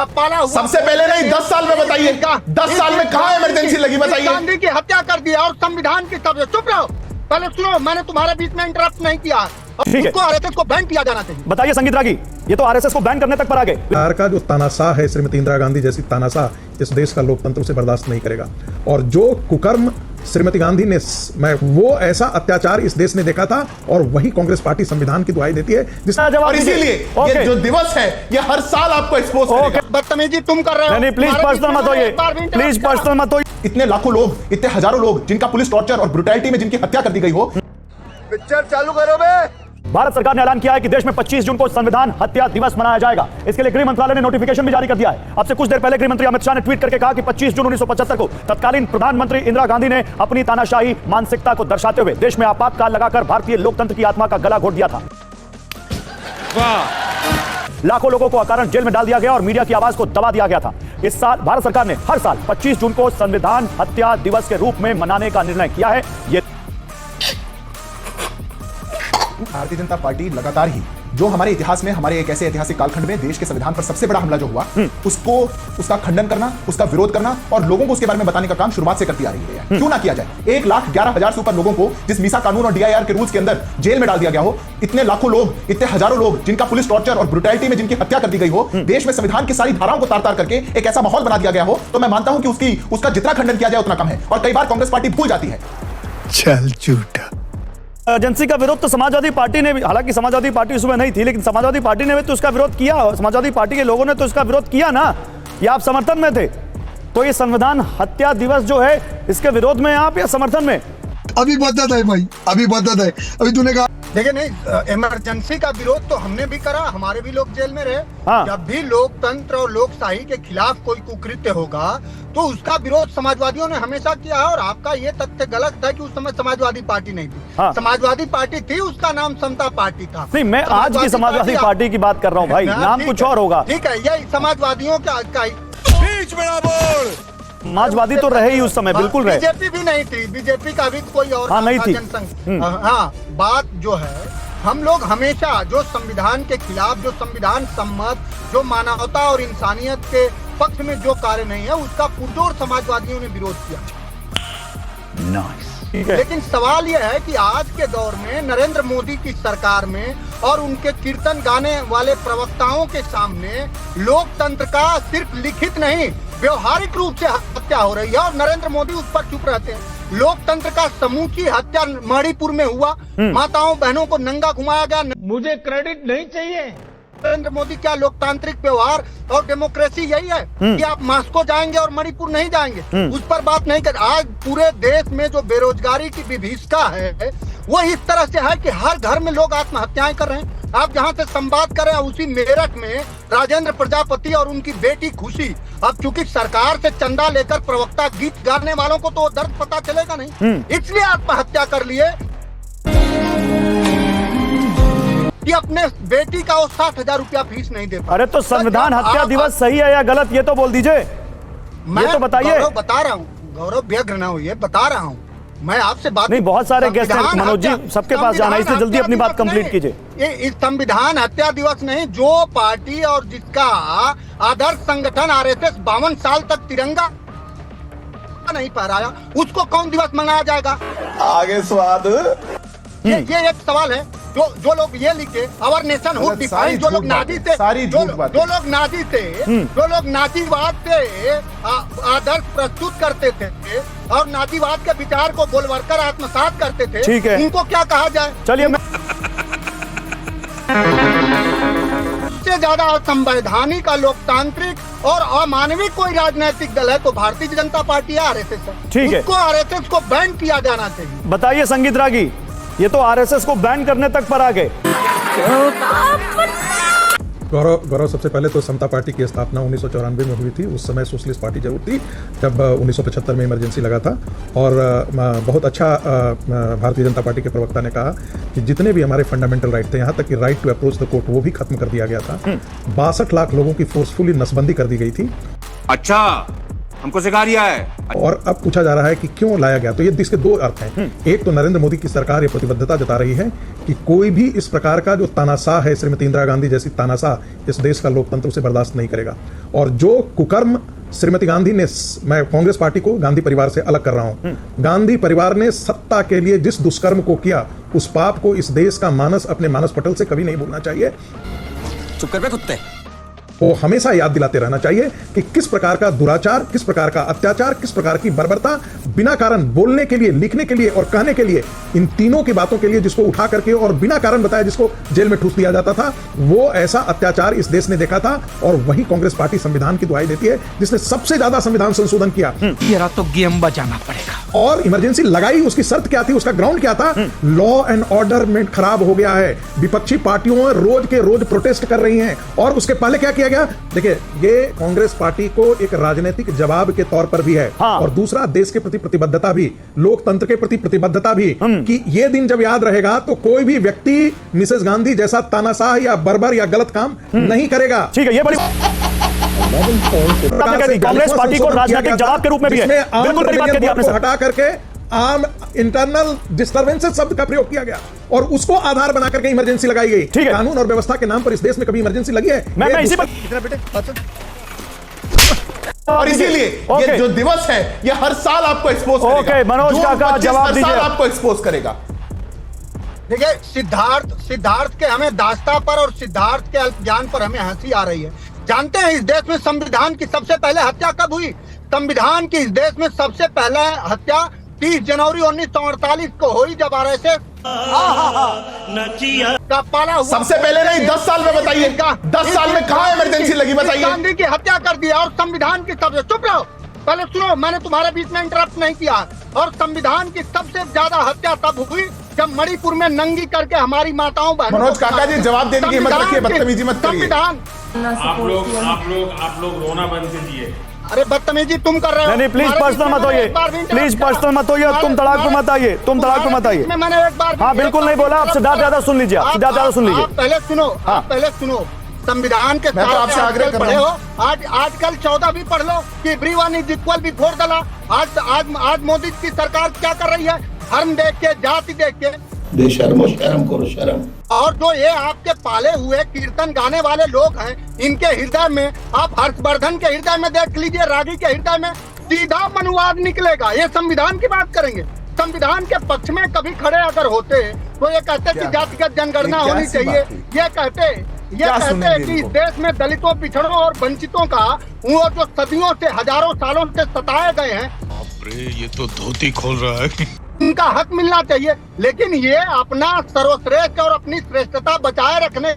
पाला हुआ। सबसे पहले नहीं, 10 साल में बताइए, 10 साल में कहाँ इमरजेंसी लगी बताइए। गांधी की हत्या कर दिया और संविधान की तरफ से। चुप रहो, पहले सुनो, मैंने तुम्हारे बीच में इंटरप्ट नहीं किया। उसको आरएसएस को बैन किया जाना चाहिए। बताइए संगीत रागी, ये तो आरएसएस को बैन करने तक पर आ गए। बिहार का जो तानाशाह है, श्रीमती इंदिरा गांधी जैसी तानाशाह इस देश का लोकतंत्र उसे बर्दाश्त नहीं करेगा। और जो कुकर्म श्रीमती गांधी ने, वो ऐसा अत्याचार इस देश ने देखा था, और वही कांग्रेस पार्टी संविधान की दुहाई देती है। और इसीलिए ये जो दिवस है, ये हर साल आपको एक्सपोज करेगा। बदतमीजी तुम कर रहे हो। नहीं, प्लीज पर्सनल मत होइए, प्लीज पर्सनल मत होइए। इतने लाखों लोग, इतने हजारों लोग जिनका पुलिस टॉर्चर और ब्रुटैलिटी में जिनकी हत्या कर दी गई हो। पिक्चर चालू करो बे। भारत सरकार ने ऐलान किया है कि देश में 25 जून को संविधान हत्या दिवस मनाया जाएगा। इसके लिए गृह मंत्रालय ने नोटिफिकेशन भी जारी कर दिया है। अब से कुछ देर पहले गृह मंत्री अमित शाह ने ट्वीट करके कहा कि 25 जून 1975 को तत्कालीन प्रधानमंत्री इंदिरा गांधी ने अपनी तानाशाही मानसिकता को दर्शाते हुए देश में आपातकाल लगाकर भारतीय लोकतंत्र की आत्मा का गला घोट दिया था। लाखों लोगों को अकारण जेल में डाल दिया गया और मीडिया की आवाज को दबा दिया गया था। इस साल भारत सरकार ने हर साल 25 जून को संविधान हत्या दिवस के रूप में मनाने का निर्णय किया है। ये भारतीय जनता पार्टी लगातार ही जो हमारे इतिहास में, हमारे एक ऐसे ऐतिहासिक कालखंड में देश के संविधान पर सबसे बड़ा हमला जो हुआ, उसका खंडन करना, उसका विरोध करना और लोगों को उसके बारे में बताने का काम शुरुआत से करती आ रही है। क्यों ना किया जाए। 1,11,000 से ऊपर लोगों को जिस मीसा कानून और डीआईआर के रूल्स के अंदर जेल में डाल दिया गया हो, इतने लाखों लोग, इतने हजारों लोग जिनका पुलिस टॉर्चर और ब्रुटैलिटी में जिनकी हत्या कर दी गई हो, देश में संविधान की सारी धाराओं को तार-तार करके एक ऐसा माहौल बना दिया गया हो, तो मैं मानता हूं कि उसका जितना खंडन किया जाए उतना कम है। और कई बार कांग्रेस पार्टी भूल जाती है। चल झूठा। एजेंसी का विरोध तो समाजवादी पार्टी ने भी, हालांकि समाजवादी पार्टी उसमें नहीं थी, लेकिन समाजवादी पार्टी ने भी तो उसका विरोध किया। समाजवादी पार्टी के लोगों ने तो इसका विरोध किया ना, या आप समर्थन में थे? तो ये संविधान हत्या दिवस जो है, इसके विरोध में आप या समर्थन में? अभी बदत है भाई, अभी बदत है। अभी तूने कहा देखिए, नहीं, इमरजेंसी का विरोध तो हमने भी करा, हमारे भी लोग जेल में रहे। हाँ। जब भी लोकतंत्र और लोकशाही के खिलाफ कोई कुकृत्य होगा तो उसका विरोध समाजवादियों ने हमेशा किया है। और आपका ये तथ्य गलत था कि उस समय समाजवादी पार्टी नहीं थी। हाँ। समाजवादी पार्टी थी, उसका नाम समता पार्टी था। नहीं, मैं आज की समाजवादी पार्टी की बात कर रहा हूँ भाई, नाम कुछ और होगा। ठीक है, यही समाजवादियों का बीच में ना बोल। समाजवादी तो रहे ही उस समय, बिल्कुल रहे। बीजेपी भी नहीं थी, बीजेपी का भी कोई और हाँ, नहीं थी। जनसंघ। हाँ, बात जो है, हम लोग हमेशा जो संविधान के खिलाफ, जो संविधान सम्मत, जो मानवता और इंसानियत के पक्ष में जो कार्य नहीं है, उसका पुरजोर समाजवादियों ने विरोध किया। लेकिन सवाल यह है कि आज के दौर में नरेंद्र मोदी की सरकार में और उनके कीर्तन गाने वाले प्रवक्ताओं के सामने लोकतंत्र का सिर्फ लिखित नहीं, व्यवहारिक रूप से हत्या हो रही है और नरेंद्र मोदी उस पर चुप रहते हैं। लोकतंत्र का समूची हत्या मणिपुर में हुआ, माताओं बहनों को नंगा घुमाया गया। मुझे क्रेडिट नहीं चाहिए। नरेंद्र मोदी क्या लोकतांत्रिक व्यवहार और डेमोक्रेसी यही है कि आप मास्को जाएंगे और मणिपुर नहीं जाएंगे? उस पर बात नहीं कर। आज पूरे देश में जो बेरोजगारी की विभीषिका है वो इस तरह से है कि हर घर में लोग आत्महत्याएं कर रहे हैं। आप जहां से संवाद कर रहे हैं, उसी मेरठ में राजेंद्र प्रजापति और उनकी बेटी खुशी, अब चूंकि सरकार से चंदा लेकर प्रवक्ता गीत गाने वालों को तो दर्द पता चलेगा नहीं, इसलिए आत्महत्या कर लिए कि अपने बेटी का वो 60,000 रुपया फीस नहीं दे पाए। अरे तो संविधान हत्या दिवस सही है या गलत, ये तो बोल दीजिए, मैं तो बताइए। गौरव बता रहा हूँ, गौरव व्यग्र न होइए, बता रहा हूँ मैं आपसे बात। नहीं, बहुत सारे गेस्ट हैं मनोज जी, सबके पास जाना है, इसलिए जल्दी अपनी बात कंप्लीट कीजिए। ये इस संविधान हत्या दिवस नहीं, जो पार्टी और जिसका आदर्श संगठन आरएसएस 52 साल तक तिरंगा नहीं फहराया, उसको कौन दिवस मनाया जाएगा? आगे स्वाद। ये एक सवाल है। जो लोग ये लिखे आवर नेशन हुड डिफाइंड, जो लोग नाजीवाद से आदर्श प्रस्तुत करते थे और नाजीवाद के विचार को बोलवरकर आत्मसात करते थे, ठीक है, इनको क्या कहा जाए? चलिए, सबसे ज्यादा असंवैधानिक, लोकतांत्रिक और अमानविक कोई राजनीतिक दल है तो भारतीय जनता पार्टी है, आरएसएस है। ठीक है, उसको आरएसएस को बैन किया जाना चाहिए। बताइए संगीत रागी, ये तो आरएसएस को बैन करने तक पर आ गए। गौरव, सबसे पहले तो समता पार्टी की स्थापना 1994 में हुई थी। उस समय सोशलिस्ट पार्टी जरूर थी, जब 1975 में इमरजेंसी लगा था। और बहुत अच्छा भारतीय जनता पार्टी के प्रवक्ता ने कहा कि जितने भी हमारे फंडामेंटल राइट थे, यहाँ तक कि right to approach the court, वो भी खत्म कर दिया गया था। 62 लाख लोगों की फोर्सफुली नसबंदी कर दी गई थी। अच्छा, हमको सिखा रिया है। और अब पूछा जा रहा है कि क्यों लाया गया, तो ये इसके दो अर्थ हैं। एक तो नरेंद्र मोदी की सरकार ये प्रतिबद्धता जता रही है कि कोई भी इस प्रकार का जो तानाशाह है, श्रीमती इंदिरा गांधी जैसी तानाशाह इस देश का लोकतंत्र उसे बर्दाश्त नहीं करेगा। और जो कुकर्म श्रीमती गांधी ने, मैं कांग्रेस पार्टी को गांधी परिवार से अलग कर रहा हूं, गांधी परिवार ने सत्ता के लिए जिस दुष्कर्म को किया, उस पाप को इस देश का मानस अपने मानस पटल से कभी नहीं भूलना चाहिए। चुप कर बे कुत्ते। वो हमेशा याद दिलाते रहना चाहिए कि किस प्रकार का दुराचार, किस प्रकार का अत्याचार, किस प्रकार की बर्बरता बिना कारण बोलने के लिए, लिखने के लिए और कहने के लिए, इन तीनों की बातों के लिए जिसको उठा करके और बिना कारण बताया जिसको जेल में ठूस दिया जाता था, वो ऐसा अत्याचार इस देश ने देखा था। और वही कांग्रेस पार्टी संविधान की दुहाई देती है जिसने सबसे ज्यादा संविधान संशोधन किया। तेरा तो गेम बजाना पड़ेगा। और इमरजेंसी लगाई, उसकी शर्त क्या थी, उसका ग्राउंड क्या था? लॉ एंड ऑर्डर में खराब हो गया है, विपक्षी पार्टियों रोज के रोज प्रोटेस्ट कर रही हैं। और उसके पहले क्या किया गया? देखिए, ये कांग्रेस पार्टी को एक राजनीतिक जवाब के तौर पर भी है। हाँ। और दूसरा, देश के प्रति प्रतिबद्धता भी, लोकतंत्र के प्रति प्रतिबद्धता भी, कि ये दिन जब याद रहेगा तो कोई भी व्यक्ति मिसेस गांधी जैसा तानाशाह या बर्बर या गलत काम नहीं करेगा। ठीक है, ये बड़ी कांग्रेस पार्टी को राजनीतिक जवाब के रूप में भी है। बिल्कुल बड़ी बात कही आपने सर। हटा करके आम इंटरनल डिस्टर्बेंसेस शब्द का प्रयोग किया गया और उसको आधार बना करके इमरजेंसी लगाई गई। ठीक है। कानून और व्यवस्था के नाम पर इस देश में कभी इमरजेंसी लगी है? मैं इसी पर और इसीलिए ये जो दिवस है ये हर साल आपको एक्सपोज करेगा। ओके, मनोज जून काका 25 जवाब हर साल दीजिए। आपको एक्सपोज करेगा। देखिए, सिद्धार्थ के हमें दास्ता पर और सिद्धार्थ के अल्प ज्ञान पर हमें हंसी आ रही है। जानते हैं इस देश में संविधान की सबसे पहले हत्या कब हुई? संविधान की इस देश में सबसे पहले हत्या 30 जनवरी 1948 को हुई, जब RSS का पाला हुआ। सबसे पहले नहीं, 10 साल में बताइए, 10 साल में कहां इमरजेंसी लगी बताइए। गांधी की हत्या कर दिया और संविधान की सबसे, चुप रहो, पहले सुनो, मैंने तुम्हारे बीच में इंटरप्ट नहीं किया। और संविधान की सबसे ज्यादा हत्या तब हुई जब मणिपुर में नंगी करके हमारी माताओं बहनों। मनोज काका जी, जवाब देने की हिम्मत रखिए, बदतमीजी मत करिए। संविधान, आप लोग रोना बंद कीजिए। अरे बदतमीजी तुम कर रहे हो। नहीं, प्लीज पर्सनल मत होइए, प्लीज पर्सनल मत होइए। तुम तड़ाक पे मत आइए, तुम तड़ाक पे मत आइए। मैंने एक बार, हाँ बिल्कुल नहीं बोला। आप सिद्धार्थ यादव सुन लीजिए, आप सिद्धार्थ यादव सुन लीजिए। आप पहले सुनो, आप पहले सुनो। संविधान के मैं तो आपसे आग्रह कर पढ़े रहा हो, हूं। आजकल 14 भी पढ़ लो कि everyone is equal before the law. आज मोदी की सरकार क्या कर रही है? धर्म देख के, जाति देख के, बेशर्मो शर्म करो शर्म। और जो ये आपके पाले हुए कीर्तन गाने वाले लोग हैं, इनके हृदय में, आप हर्षवर्धन के हृदय में देख लीजिए, रागी के हृदय में सीधा मनुवाद निकलेगा। ये संविधान की बात करेंगे। संविधान के पक्ष में कभी खड़े अगर होते तो ये कहते कि जातिगत जनगणना होनी चाहिए। ये कहते कि इस देश में दलितों, पिछड़ों और वंचितों का वो जो सदियों से, हजारों सालों से सताए गए हैं, ये तो धोती खोल रहा है। उनका हक मिलना चाहिए। लेकिन ये अपना सर्वश्रेष्ठ और अपनी श्रेष्ठता बचाए रखने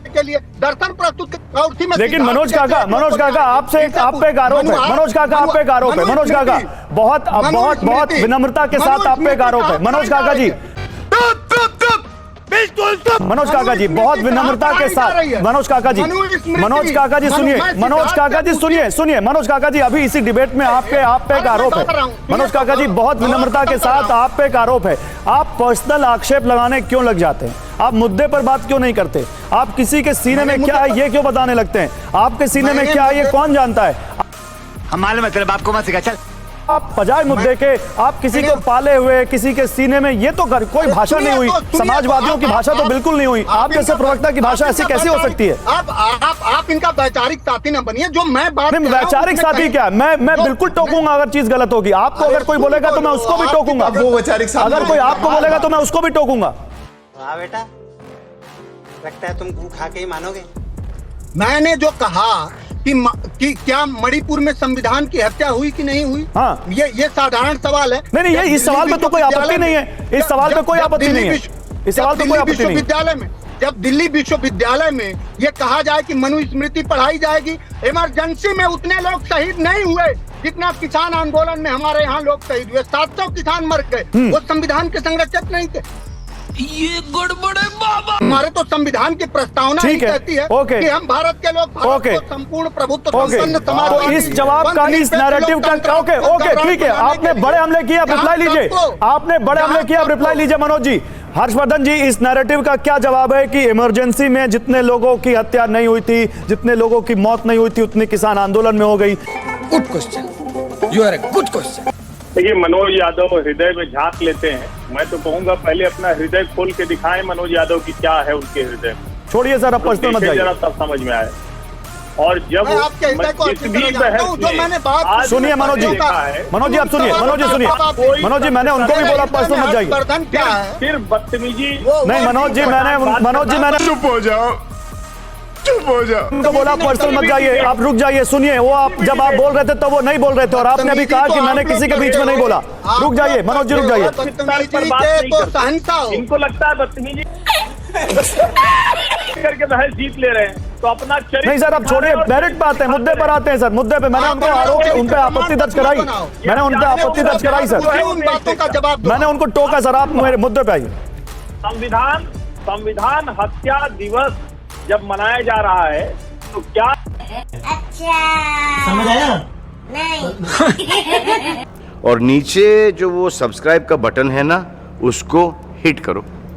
के लिए दर्शन प्रस्तुत और उसी में। लेकिन मनोज काका आपसे आप पे एक आरोप है। मनोज काका आप पे एक आरोप है। मनोज काका बहुत विनम्रता के साथ आप पे एक आरोप है। मनोज काका जी, मनोज काका जी बहुत विनम्रता के साथ, मनोज काका जी सुनिए, मनोज काका जी सुनिए, मनोज काका जी अभी इसी डिबेट में आप पे एक आरोप है। मनोज काका जी बहुत विनम्रता के साथ आप पे एक आरोप है। आप पर्सनल आक्षेप लगाने क्यों लग जाते हैं? आप मुद्दे पर बात क्यों नहीं करते? आप किसी के सीने में क्या है ये क्यों बताने लगते हैं? आपके सीने में क्या है ये कौन जानता है? हम मालूम है, तेरे बाप को मत सिखा। चल, आप बजाय मुद्दे के आप किसी को पाले हुए, किसी के सीने में, ये तो कोई भाषा नहीं हुई। समाजवादियों की भाषा तो बिल्कुल नहीं हुई। आप जैसे प्रवक्ता की भाषा ऐसी कैसी हो सकती है? आप इनका वैचारिक साथी न बनिए। जो मैं बात, वैचारिक साथी क्या? मैं बिल्कुल टोकूंगा अगर चीज गलत होगी। आपको अगर कोई बोलेगा तो मैं उसको भी टोकूंगा। वो वैचारिक साथी, अगर कोई आपको बोलेगा तो मैं उसको भी टोकूंगा। हाँ बेटा, लगता है तुम खा के ही मानोगे। मैंने जो कहा कि क्या मणिपुर में संविधान की हत्या हुई कि नहीं हुई? हाँ। ये साधारण सवाल है। नहीं, ये इस सवाल में तो कोई आपत्ति नहीं है। इस सवाल पे कोई आपत्ति नहीं है। इस सवाल पे कोई आपत्ति नहीं है। विश्वविद्यालय में, जब दिल्ली विश्वविद्यालय में ये कहा जाए कि मनुस्मृति पढ़ाई जाएगी, इमरजेंसी में उतने लोग शहीद नहीं हुए जितना किसान आंदोलन में हमारे यहाँ लोग शहीद हुए। 700 किसान मर गए। वो संविधान के संरक्षक नहीं थे। ये गड़बड़े बाबा। हमारे तो संविधान की प्रस्तावना ही कहती है कि हम भारत के लोग भारत को संपूर्ण प्रभुत्व संपन्न समाज। तो इस जवाब का, इस नैरेटिव का, ओके ठीक है। आपने बड़े हमले किए, आप रिप्लाई लीजिए। आपने बड़े हमले किए, आप रिप्लाई लीजिए। मनोज जी, हर्षवर्धन जी, इस नैरेटिव का क्या जवाब है कि इमरजेंसी में जितने लोगों की हत्या नहीं हुई थी, जितने लोगों की मौत नहीं हुई थी, उतनी किसान आंदोलन में हो गई? Good question, you are a good question. देखिए, मनोज यादव हृदय में झांक लेते हैं। मैं तो कहूंगा पहले अपना हृदय खोल के दिखाएं मनोज यादव की क्या है उनके हृदय में। छोड़िए सर, अब पर्सनल मत जाइए। जरा तब समझ में आए। और जब मैं आपके हृदय को अच्छी तरह जानता हूं, जो मैंने बात सुनिए मनोज जी, मनोज जी आप सुनिए, मनोज जी सुनिए, मनोज जी मैंने उनको भी बोला पर्सनल मत जाइए। हर्षवर्धन क्या है? सिर्फ बदतमीजी नहीं मनोज जी, मैंने चुप हो जाओ, चुप हो जाओ। उनको बोला पर्सनल मत जाइए, आप रुक जाइए। सुनिए, वो आप जब आप बोल रहे थे तो वो नहीं बोल रहे थे, और आपने अभी कहा कि मैंने किसी के बीच में नहीं बोला। रुक जाइए मनोज जी, रुक जाइए। इनको लगता है बदतमीजी करके बहस जीत ले रहे हैं, तो अपना चरित्र। नहीं सर, अब छोड़िए, मेरिट पे आते हैं, मुद्दे पर आते हैं सर। मुद्दे पे मैंने उनको आरोप, उन पे आपत्ति दर्ज कराई, मैंने उन पे आपत्ति दर्ज कराई सर। उन बातों का जवाब दो। मैंने उनको टोका सर, आप मेरे मुद्दे पे आइए। संविधान हत्या दिवस जब मनाया जा रहा है तो क्या अच्छा समझ आया नहीं और नीचे जो वो सब्सक्राइब का बटन है ना, उसको हिट करो।